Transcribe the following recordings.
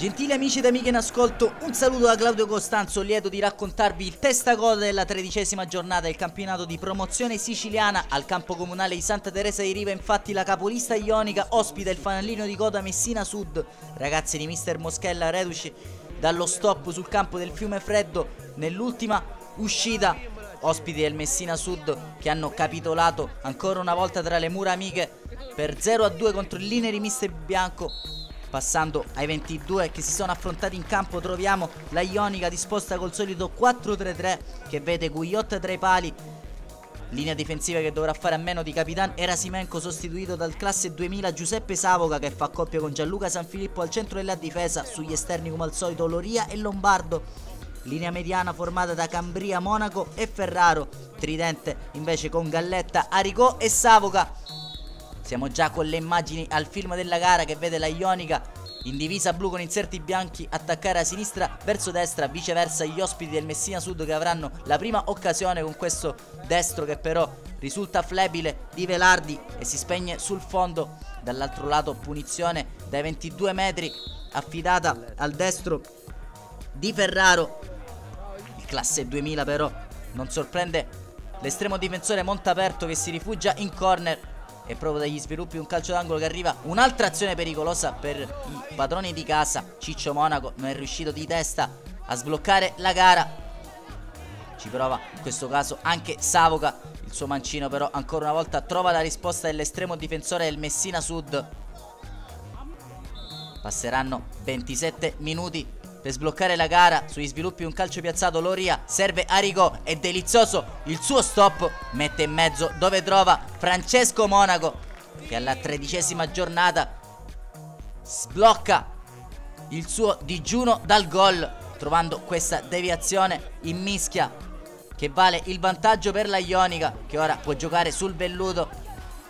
Gentili amici ed amiche in ascolto, un saluto da Claudio Costanzo, lieto di raccontarvi il testacoda della 13ª giornata del campionato di promozione siciliana. Al campo comunale di Santa Teresa di Riva infatti la capolista ionica ospita il fanalino di coda Messina Sud, ragazzi di mister Moschella reduci dallo stop sul campo del Fiume Freddo nell'ultima uscita, ospiti del Messina Sud che hanno capitolato ancora una volta tra le mura amiche per 0-2 contro il Lineri mister Bianco. Passando ai 22 che si sono affrontati in campo, troviamo la Ionica disposta col solito 4-3-3 che vede Gugliotta tra i pali, linea difensiva che dovrà fare a meno di Capitan Erasimenko, sostituito dal classe 2000 Giuseppe Savoca che fa coppia con Gianluca Sanfilippo al centro della difesa. Sugli esterni come al solito Loria e Lombardo, linea mediana formata da Cambria, Monaco e Ferraro, tridente invece con Galletta, Aricò e Savoca. Siamo già con le immagini al film della gara che vede la Ionica in divisa blu con inserti bianchi attaccare a sinistra verso destra, viceversa gli ospiti del Messina Sud che avranno la prima occasione con questo destro che però risulta flebile di Velardi e si spegne sul fondo. Dall'altro lato punizione dai 22 metri affidata al destro di Ferraro. Il classe 2000 però non sorprende l'estremo difensore Montaperto che si rifugia in corner. E proprio dagli sviluppi di un calcio d'angolo che arriva un'altra azione pericolosa per i padroni di casa. Ciccio Monaco non è riuscito di testa a sbloccare la gara. Ci prova in questo caso anche Savoca. Il suo mancino però ancora una volta trova la risposta dell'estremo difensore del Messina Sud. Passeranno 27 minuti per sbloccare la gara. Sugli sviluppi di un calcio piazzato Loria serve Aricò, è delizioso il suo stop, mette in mezzo dove trova Francesco Monaco che alla 13ª giornata sblocca il suo digiuno dal gol trovando questa deviazione in mischia che vale il vantaggio per la Ionica che ora può giocare sul velluto.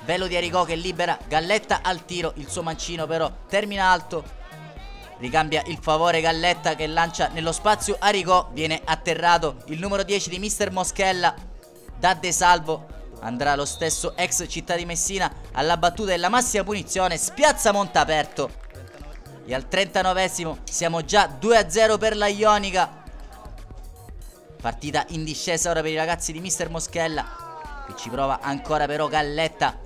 Velo di Aricò che libera Galletta al tiro, il suo mancino però termina alto. Ricambia il favore Galletta che lancia nello spazio Aricò, viene atterrato il numero 10 di mister Moschella da De Salvo. Andrà lo stesso ex Città di Messina alla battuta della massima punizione, spiazza Montaperto e al 39esimo siamo già 2-0 per la Ionica. Partita in discesa ora per i ragazzi di mister Moschella che ci prova ancora però Galletta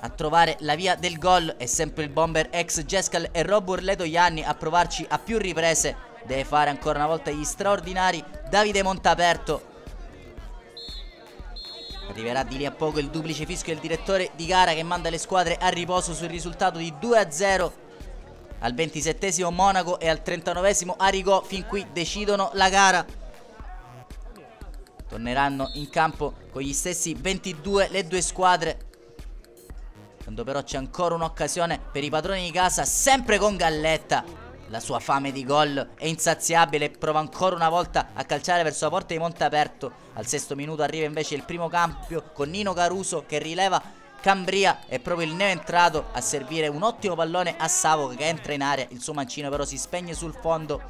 a trovare la via del gol. È sempre il bomber ex Gescal e Rob Orleto Ianni a provarci a più riprese. Deve fare ancora una volta gli straordinari Davide Montaperto. Arriverà di lì a poco il duplice fischio del direttore di gara che manda le squadre a riposo sul risultato di 2-0. Al 27esimo Monaco e al 39esimo Aricò fin qui decidono la gara. Torneranno in campo con gli stessi 22 le due squadre, quando però c'è ancora un'occasione per i padroni di casa, sempre con Galletta. La sua fame di gol è insaziabile e prova ancora una volta a calciare verso la porta di Montaperto. Al 6° minuto arriva invece il primo cambio con Nino Caruso che rileva Cambria. È proprio il neoentrato a servire un ottimo pallone a Savoca che entra in area. Il suo mancino però si spegne sul fondo.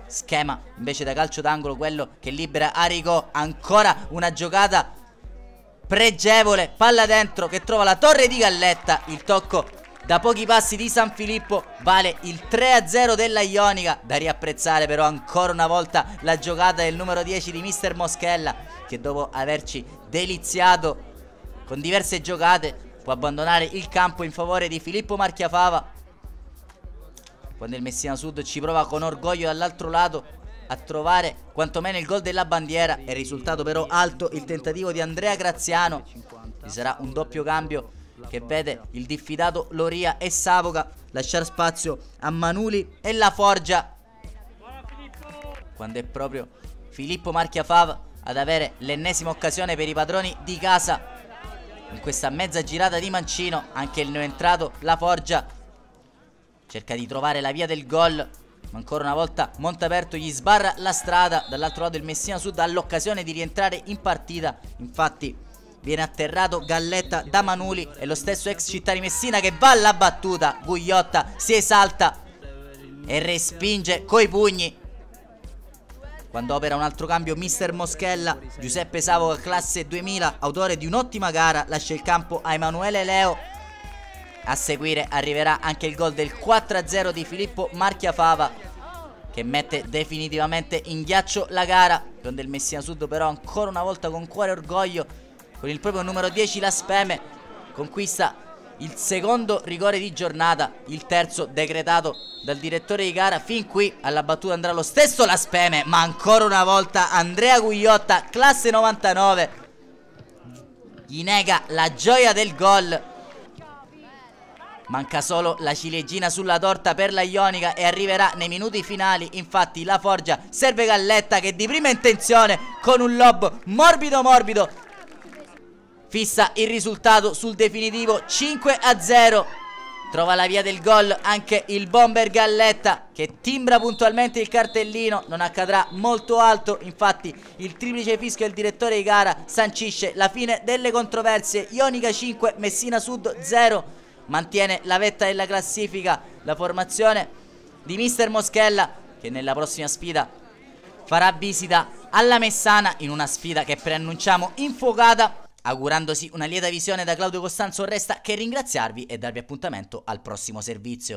Schema invece da calcio d'angolo quello che libera Aricò. Ancora una giocata pregevole, palla dentro che trova la torre di Galletta. Il tocco da pochi passi di Sanfilippo vale il 3-0 della Ionica. Da riapprezzare però ancora una volta la giocata del numero 10 di mister Moschella che dopo averci deliziato con diverse giocate può abbandonare il campo in favore di Filippo Marchiafava, quando il Messina Sud ci prova con orgoglio dall'altro lato a trovare quantomeno il gol della bandiera. È risultato però alto il tentativo di Andrea Graziano. Ci sarà un doppio cambio che vede il diffidato Loria e Savoca lasciare spazio a Manuli e La Forgia, quando è proprio Filippo Marchiafava ad avere l'ennesima occasione per i padroni di casa. In questa mezza girata di mancino anche il neoentrato La Forgia cerca di trovare la via del gol, ma ancora una volta Montaperto gli sbarra la strada. Dall'altro lato il Messina Sud ha l'occasione di rientrare in partita, infatti viene atterrato Galletta da Manuli e lo stesso ex Città di Messina che va alla battuta. Gugliotta si esalta e respinge coi pugni. Quando opera un altro cambio mister Moschella, Giuseppe Savoca classe 2000, autore di un'ottima gara, lascia il campo a Emanuele Leo A seguire arriverà anche il gol del 4-0 di Filippo Marchiafava, che mette definitivamente in ghiaccio la gara. Con del Messina Sud però ancora una volta con cuore e orgoglio, con il proprio numero 10 La Speme, conquista il secondo rigore di giornata, il terzo decretato dal direttore di gara. Fin qui alla battuta andrà lo stesso La Speme, ma ancora una volta Andrea Gugliotta, classe 99, gli nega la gioia del gol. Manca solo la ciliegina sulla torta per la Ionica e arriverà nei minuti finali. Infatti la Forgia serve Galletta, che di prima intenzione con un lob morbido morbido fissa il risultato sul definitivo 5-0. Trova la via del gol anche il bomber Galletta, che timbra puntualmente il cartellino. Non accadrà molto alto, infatti il triplice fischio del direttore di gara sancisce la fine delle controversie. Ionica 5, Messina Sud 0. Mantiene la vetta della classifica la formazione di mister Moschella, che nella prossima sfida farà visita alla Messana, in una sfida che preannunciamo infuocata. Augurandosi una lieta visione da Claudio Costanzo, resta che ringraziarvi e darvi appuntamento al prossimo servizio.